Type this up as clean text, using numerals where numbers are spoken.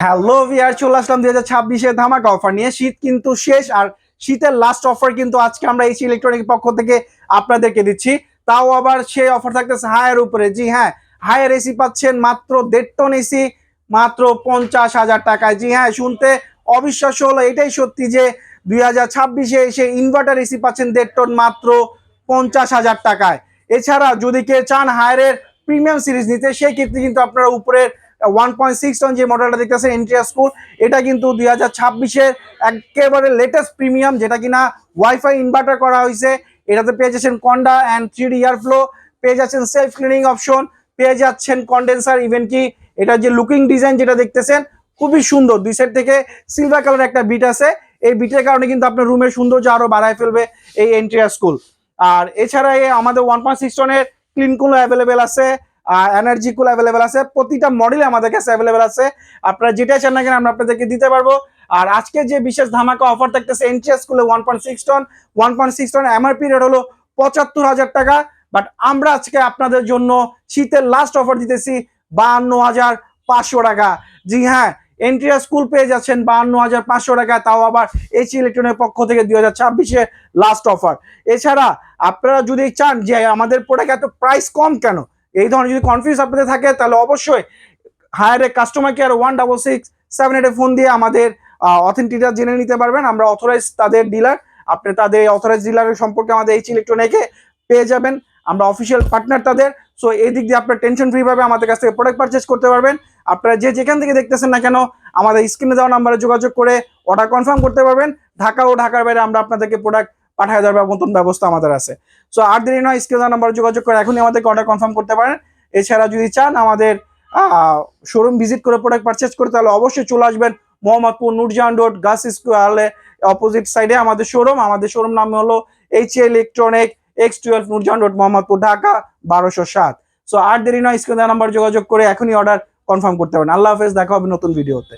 Hello ভিয়ার, চলে আসলাম 2026-এর ধামাকা offer নিয়ে। শীত কিন্তু শেষ, আর শীতের লাস্ট অফার কিন্তু আজকে আমরা এইচ ইলেকট্রনিক পক্ষ থেকে আপনাদেরকে দিচ্ছি। তাও আবার সেই অফার থাকতেছে হায়ের উপরে। জি হ্যাঁ, হায়ের এসি পাচ্ছেন মাত্র 1.5 টন এসি মাত্র 50,000 টাকায়। জি হ্যাঁ, শুনতে অবিশ্বাস্য হলো, এটাই সত্যি যে 2026-এ এসে ইনভার্টার এসি পাচ্ছেন 1.5 টন মাত্র 50,000 টাকায়। এছাড়া যদি কেউ চান হায়ারের প্রিমিয়াম সিরিজ নিতে, সেই ক্ষেত্রে কিন্তু আপনারা উপরের 1.6 টন যে মডেলটা দেখতেছেন এন্ট্রিয়া স্কুল, এটা কিন্তু 2026-এর একেবারে লেটেস্ট প্রিমিয়াম, যেটা কিনা ওয়াইফাই ইনভার্টার করা হয়েছে। এটাতে পেয়ে যাচ্ছেন কন্ডা অ্যান্ড 3D এয়ারফ্লো, পেয়ে যাচ্ছেন সেলফ ক্লিনিং অপশন, পেয়ে যাচ্ছেন কন্ডেন্সার। ইভেন কি এটা যে লুকিং ডিজাইন যেটা দেখতেছেন খুবই সুন্দর, দুই সাইড থেকে সিলভার কালার একটা বিট আছে। এই বিটের কারণে কিন্তু আপনার রুমের সৌন্দর্য আরো বাড়ায় ফেলবে এই এন্ট্রিয়া স্কুল। আর এছাড়া আমাদের 1.6 টনের ক্লিন কুল অ্যাভেলেবেল আছে, এনার্জি কুল অ্যাভেলেবেল আছে। প্রতিটা মডেলে আমাদের কাছে অ্যাভেলেবেল আছে, আপনারা যেটাই চান না কেন আমরা আপনাদেরকে দিতে পারবো। আর আজকে যে বিশেষ ধামাকা অফার থাকতেছে এনটিএস স্কুলে 1.6 টন এমআরপি রেট হলো 75,000 টাকা। বাট আমরা আজকে আপনাদের জন্য শীতের লাস্ট অফার দিতেছি 52,500 টাকা। জি হ্যাঁ, এন্ট্রিয়া স্কুল পেয়ে যাচ্ছেন 52,500 টাকা, তাও আবার এইচ ইলেকট্রনের পক্ষ থেকে 2026-এর লাস্ট অফার। এছাড়া আপনারা যদি চান যে আমাদের প্রোডাক্ট এত প্রাইস কম কেন, এই ধরনের যদি কনফিউজ আপনাদের থাকে, তাহলে অবশ্যই হায়ারে কাস্টমার কেয়ার 16678 ফোন দিয়ে আমাদের অথেন্টিকটা জেনে নিতে পারবেন। আমরা অথরাইজ তাদের ডিলার, আপনি তাদের অথরাইজ ডিলারের সম্পর্কে আমাদের এইচ ইলেকট্রনিকে পেয়ে যাবেন, আমরা অফিসিয়াল পার্টনার তাদের। সো এই দিক দিয়ে আপনার টেনশন ফ্রি ভাবে আমাদের কাছ থেকে প্রোডাক্ট পারচেজ করতে পারবেন। আপনারা যে যেখান থেকে দেখতেছেন না কেন আমাদের স্ক্রিনে দেওয়া নাম্বারে যোগাযোগ করে অর্ডার কনফার্ম করতে পারবেন। ঢাকা ও ঢাকার বাইরে আমরা আপনাদেরকে প্রোডাক্ট পাঠিয়ে দেওয়ার মতন ব্যবস্থা আমাদের আছে। সো আর দেরি নয়, স্ক্রিনে দেওয়া নাম্বারে যোগাযোগ করে এখনই আমাদেরকে অর্ডার কনফার্ম করতে পারেন। এছাড়া যদি চান আমাদের শোরুম ভিজিট করে প্রোডাক্ট পারচেজ করতে, তাহলে অবশ্যই চলে আসবেন মোহাম্মদপুর নূরজাহান রোড গার্লস স্কুলে অপোজিট সাইডে আমাদের শোরুম নাম হলো H electronic X12 Noorjahan road Mohammadpur Dhaka 1207। So আর দেরি নয়, স্ক্রিনে দেওয়া নাম্বার যোগাযোগ করে এখনই অর্ডার কনফার্ম করতে পারেন। আল্লাহ হাফেজ, দেখা হবে নতুন ভিডিওতে।